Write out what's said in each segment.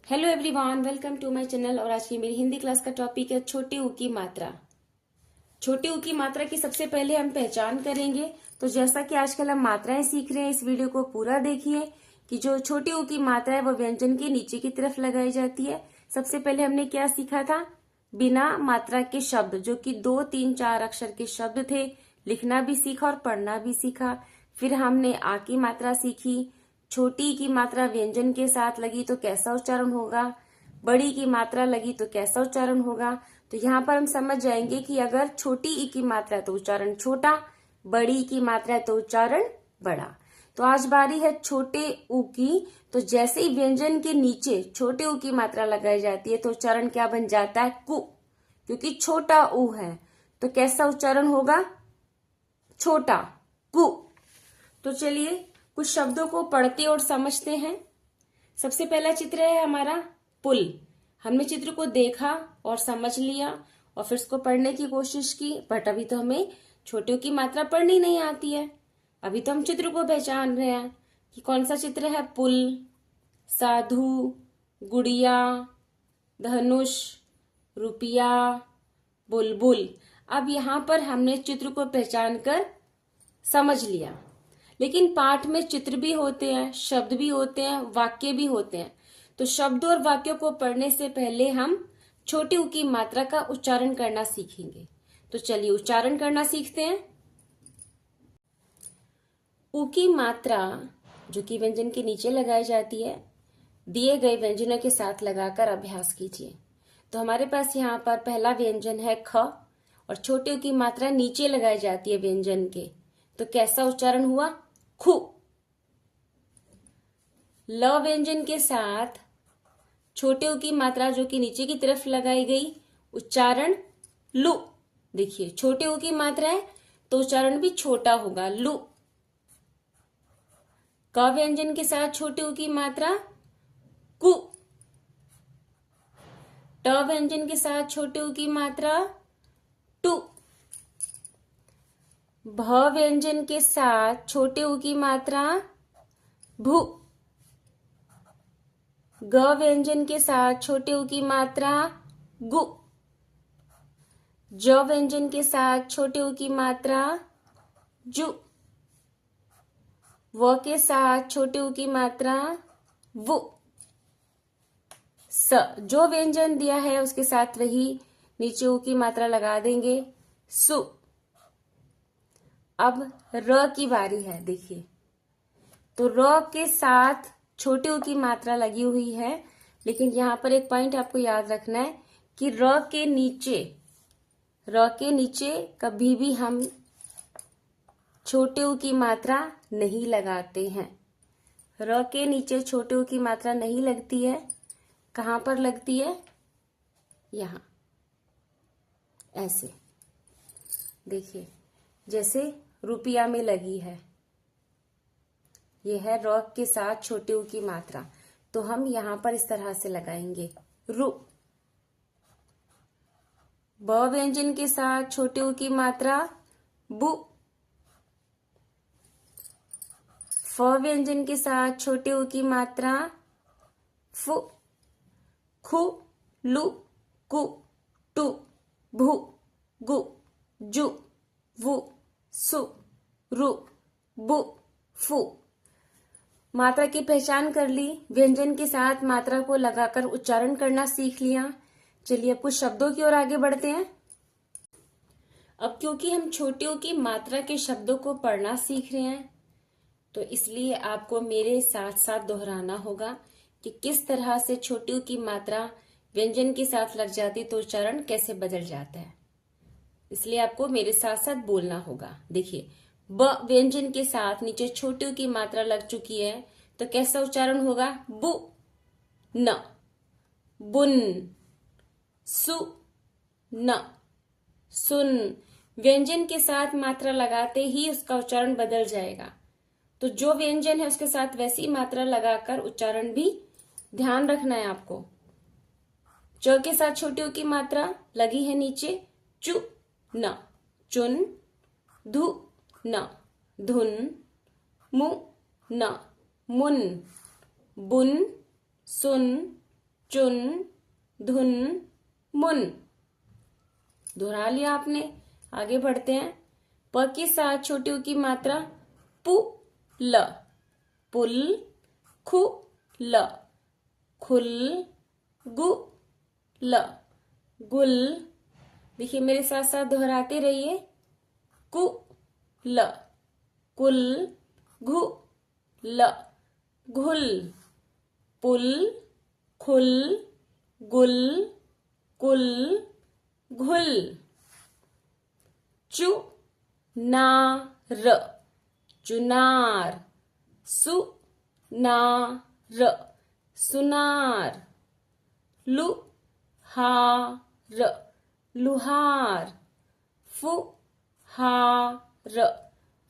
Hello everyone, welcome to my channel. और आज की मेरी हिंदी क्लास का टॉपिक है छोटी ऊ की मात्रा। छोटी ऊ की मात्रा की सबसे पहले हम पहचान करेंगे। तो जैसा कि आजकल हम मात्राएं सीख रहे हैं, इस वीडियो को पूरा देखिए कि जो छोटी ऊ की मात्रा है वो व्यंजन के नीचे की तरफ लगाई जाती है। सबसे पहले हमने क्या सीखा था? बिना मात्रा के शब्द, जो कि 2, 3, 4 अक्षर के शब्द थे, लिखना भी सीखा और पढ़ना भी सीखा। फिर हमने आ की मात्रा सीखी। छोटी की मात्रा व्यंजन के साथ लगी तो कैसा उच्चारण होगा, बड़ी की मात्रा लगी तो कैसा उच्चारण होगा। तो यहाँ पर हम समझ जाएंगे कि अगर छोटी ई की मात्रा है तो उच्चारण छोटा, बड़ी की मात्रा है तो उच्चारण बड़ा। तो आज बारी है छोटे ऊ की। तो जैसे ही व्यंजन के नीचे छोटे ऊ की मात्रा लगाई जाती है तो उच्चारण क्या बन जाता है? कु, क्योंकि छोटा ऊ है। तो कैसा उच्चारण होगा? छोटा कु। तो चलिए कुछ शब्दों को पढ़ते और समझते हैं। सबसे पहला चित्र है हमारा पुल। हमने चित्र को देखा और समझ लिया और फिर उसको पढ़ने की कोशिश की, बट अभी तो हमें छोटे की मात्रा पढ़नी नहीं आती है। अभी तो हम चित्र को पहचान रहे हैं कि कौन सा चित्र है। पुल, साधु, गुड़िया, धनुष, रुपया, बुलबुल। अब यहाँ पर हमने चित्र को पहचान कर समझ लिया, लेकिन पाठ में चित्र भी होते हैं, शब्द भी होते हैं, वाक्य भी होते हैं। तो शब्द और वाक्यों को पढ़ने से पहले हम छोटी ऊ की मात्रा का उच्चारण करना सीखेंगे। तो चलिए उच्चारण करना सीखते हैं। ऊ की मात्रा जो कि व्यंजन के नीचे लगाई जाती है, दिए गए व्यंजनों के साथ लगाकर अभ्यास कीजिए। तो हमारे पास यहाँ पर पहला व्यंजन है ख और छोटे ऊ की मात्रा नीचे लगाई जाती है व्यंजन के। तो कैसा उच्चारण हुआ? खु। ल व्यंजन के साथ छोटे ऊ की मात्रा जो कि नीचे की तरफ लगाई गई, उच्चारण लु। देखिए छोटे ऊ की मात्रा है तो उच्चारण भी छोटा होगा, लु। क व्यंजन के साथ छोटे ऊ की मात्रा कु। ट व्यंजन के साथ छोटे ऊ की मात्रा टू। भ व्यंजन के साथ छोटे ऊ की मात्रा भू। ग व्यंजन के साथ छोटे ऊ की मात्रा गु। ज व्यंजन के साथ छोटे ऊ की मात्रा जु। व के साथ छोटे ऊ की मात्रा वु। स जो व्यंजन दिया है उसके साथ वही नीचे ऊ की मात्रा लगा देंगे, सु। अब र की बारी है। देखिए तो र के साथ छोटे ऊ की मात्रा लगी हुई है, लेकिन यहाँ पर एक पॉइंट आपको याद रखना है कि र के नीचे कभी भी हम छोटे ऊ की मात्रा नहीं लगाते हैं। र के नीचे छोटे ऊ की मात्रा नहीं लगती है। कहाँ पर लगती है? यहाँ, ऐसे। देखिए जैसे रुपया में लगी है, यह है र के साथ छोटे ऊ की मात्रा। तो हम यहाँ पर इस तरह से लगाएंगे, रु। ब व्यंजन के साथ छोटे ऊ की मात्रा बु। फ व्यंजन के साथ छोटे ऊ की मात्रा फु। खु, लु, कु, टु, भु, गु, जु, वु, सु, रु, बु, फु। मात्रा की पहचान कर ली, व्यंजन के साथ मात्रा को लगाकर उच्चारण करना सीख लिया। चलिए अब कुछ शब्दों की ओर आगे बढ़ते हैं। अब क्योंकि हम छोटे ऊ की मात्रा के शब्दों को पढ़ना सीख रहे हैं, तो इसलिए आपको मेरे साथ साथ दोहराना होगा कि किस तरह से छोटे ऊ की मात्रा व्यंजन के साथ लग जाती तो उच्चारण कैसे बदल जाता है। इसलिए आपको मेरे साथ साथ बोलना होगा। देखिए ब व्यंजन के साथ नीचे छोटे ऊ की मात्रा लग चुकी है, तो कैसा उच्चारण होगा? बु न, बुन, सु न, सुन। व्यंजन के साथ मात्रा लगाते ही उसका उच्चारण बदल जाएगा। तो जो व्यंजन है उसके साथ वैसी मात्रा लगाकर उच्चारण भी ध्यान रखना है आपको। च के साथ छोटे ऊ की मात्रा लगी है नीचे, चु न, चुन। धु न, धुन। मु न, मुन। बुन, सुन, चुन धुन मुन। दोहरा लिया आपने। आगे बढ़ते हैं। प के साथ छोटी ऊ की मात्रा पु ल, पुल खु ल, खुल गु ल, गुल। देखिए मेरे साथ साथ दोहराते रहिए। कु ल, कुल घु ल, घुल, पुल खुल गुल कुल घुल। चु ना र, चुनार। सु ना र, सुनार। लु हा र, लुहार। फु हा र,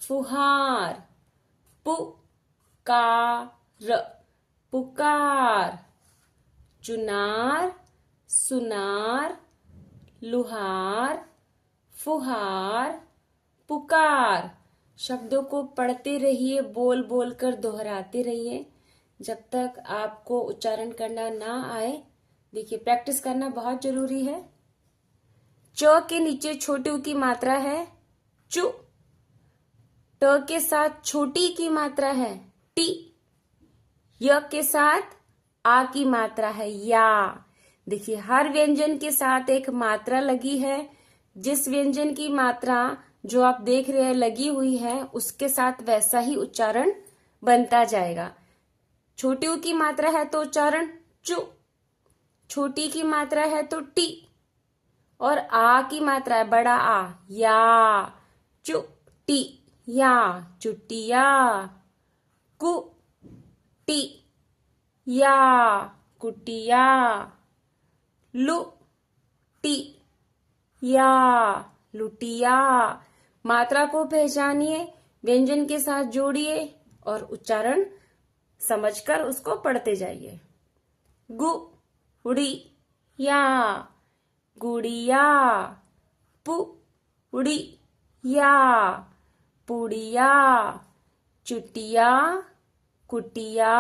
फुहार। पु का र, पुकार। चुनार सुनार लुहार फुहार पुकार। शब्दों को पढ़ते रहिए, बोल बोल कर दोहराते रहिए जब तक आपको उच्चारण करना ना आए। देखिए प्रैक्टिस करना बहुत जरूरी है। च के नीचे छोटे ऊ की मात्रा है चु। ट के साथ छोटी की मात्रा है टी। य के साथ आ की मात्रा है या। देखिए हर व्यंजन के साथ एक मात्रा लगी है। जिस व्यंजन की मात्रा जो आप देख रहे हैं लगी हुई है उसके साथ वैसा ही उच्चारण बनता जाएगा। छोटी ऊ की मात्रा है तो उच्चारण चु, छोटी की मात्रा है तो टी, और आ की मात्रा है बड़ा आ या। चुटी या, चुटिया। कु टी या, कुटिया। लु टी या, लुटिया। मात्रा को पहचानिए, व्यंजन के साथ जोड़िए और उच्चारण समझकर उसको पढ़ते जाइए। गु उड़ी या, गुड़िया। पु उड़ी या, पुड़िया। चुटिया कुटिया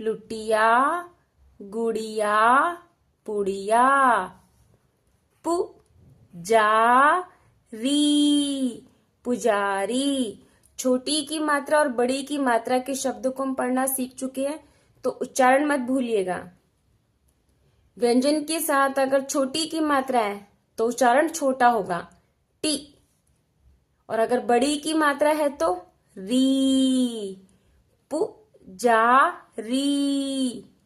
लुटिया गुड़िया पुड़िया। पु जा री, पुजारी। छोटी की मात्रा और बड़ी की मात्रा के शब्दों को हम पढ़ना सीख चुके हैं, तो उच्चारण मत भूलिएगा। व्यंजन के साथ अगर छोटी की मात्रा है तो उच्चारण छोटा होगा टी, और अगर बड़ी की मात्रा है तो री। पुजारी,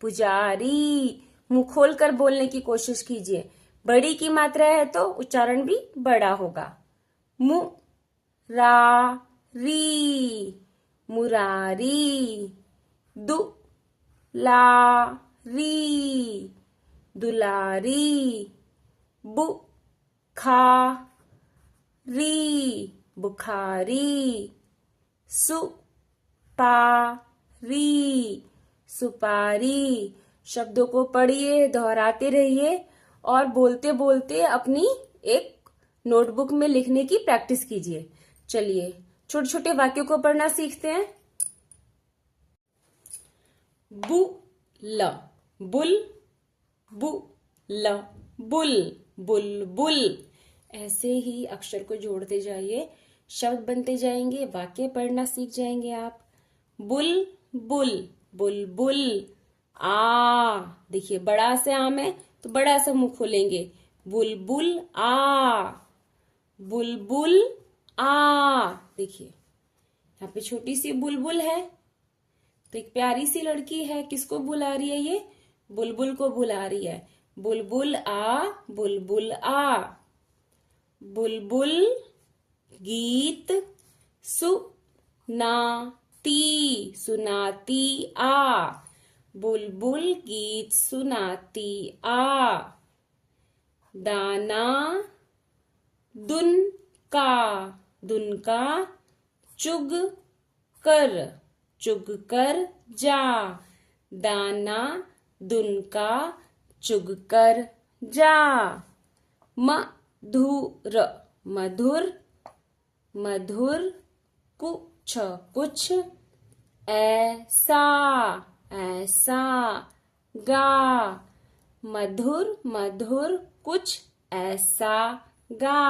पुजारी। मुंह खोलकर बोलने की कोशिश कीजिए। बड़ी की मात्रा है तो उच्चारण भी बड़ा होगा। री, मुरारी। री, दुलारी। री, बुखारी। री, सुपारी। शब्दों को पढ़िए, दोहराते रहिए और बोलते बोलते अपनी एक नोटबुक में लिखने की प्रैक्टिस कीजिए। चलिए छोटे छोटे वाक्यों को पढ़ना सीखते हैं। बुल, बुल, बुल, बुल, बुलबुल। ऐसे ही अक्षर को जोड़ते जाइए, शब्द बनते जाएंगे, वाक्य पढ़ना सीख जाएंगे आप। बुल बुल, बुलबुल। आ, देखिए बड़ा से आम है तो बड़ा सा मुंह खोलेंगे। बुलबुल आ, बुलबुल आ। देखिए यहाँ पे छोटी सी बुलबुल है तो एक प्यारी सी लड़की है, किसको बुला रही है? ये बुलबुल को बुला रही है। बुलबुल आ, बुलबुल आ। बुलबुल गीत सुनाती, सुनाती आ। बुलबुल गीत सुनाती आ। दाना दुन का, दुन का। चुग कर, चुग कर जा। दाना दुन का चुग कर जा। मधुर, मधुर, मधुर। कुछ, कुछ। ऐसा, ऐसा। गा, मधुर मधुर कुछ ऐसा गा।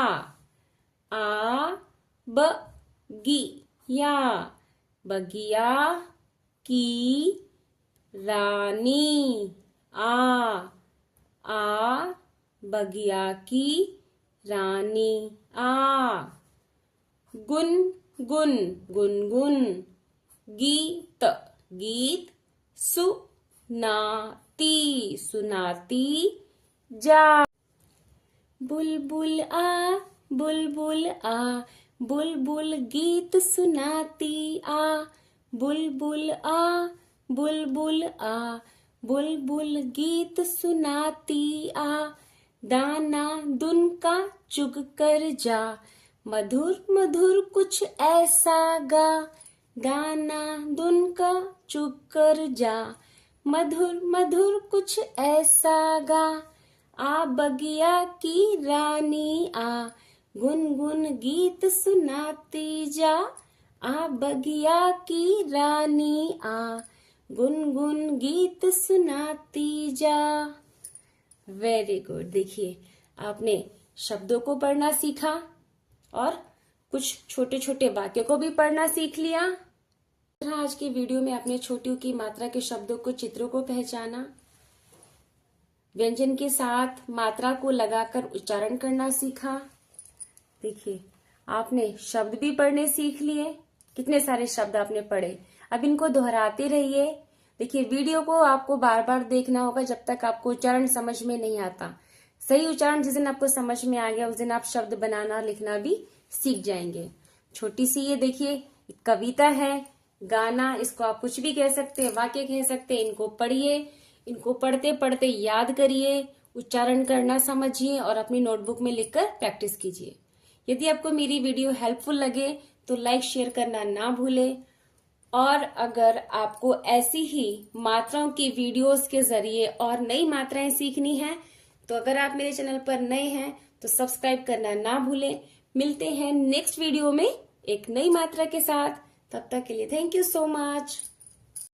आ ब गी या बगिया की रानी। आ बगिया की रानी। गुन गुन गुनगुन। गीत गीत। सुनाती सुनाती जा। बुलबुल आ बुलबुल गीत सुनाती आ। बुलबुल आ बुलबुल गीत सुनाती आ। दाना दुन का चुग कर जा। मधुर मधुर कुछ ऐसा गा। दाना दुन का चुग कर जा। मधुर मधुर कुछ ऐसा गा। आ बगिया की रानी आ। गुनगुन गीत सुनाती जा। आ बगिया की रानी आ। गुनगुन गीत सुनाती जा। Very good. देखिए आपने शब्दों को पढ़ना सीखा और कुछ छोटे छोटे वाक्यों को भी पढ़ना सीख लिया। आज की वीडियो में आपने छोटी ऊ की मात्रा के शब्दों को, चित्रों को पहचाना, व्यंजन के साथ मात्रा को लगाकर उच्चारण करना सीखा। देखिए आपने शब्द भी पढ़ने सीख लिए। कितने सारे शब्द आपने पढ़े। अब इनको दोहराते रहिए। देखिए वीडियो को आपको बार बार देखना होगा जब तक आपको उच्चारण समझ में नहीं आता। सही उच्चारण जिस दिन आपको समझ में आ गया उस दिन आप शब्द बनाना लिखना भी सीख जाएंगे। छोटी सी ये देखिए कविता है, गाना, इसको आप कुछ भी कह सकते हैं, वाक्य कह सकते हैं। इनको पढ़िए, इनको पढ़ते पढ़ते याद करिए, उच्चारण करना समझिए और अपनी नोटबुक में लिखकर प्रैक्टिस कीजिए। यदि आपको मेरी वीडियो हेल्पफुल लगे तो लाइक शेयर करना ना भूलें। और अगर आपको ऐसी ही मात्राओं की वीडियोस के जरिए और नई मात्राएं सीखनी है तो अगर आप मेरे चैनल पर नए हैं तो सब्सक्राइब करना ना भूलें। मिलते हैं नेक्स्ट वीडियो में एक नई मात्रा के साथ। तब तक के लिए थैंक यू सो मच।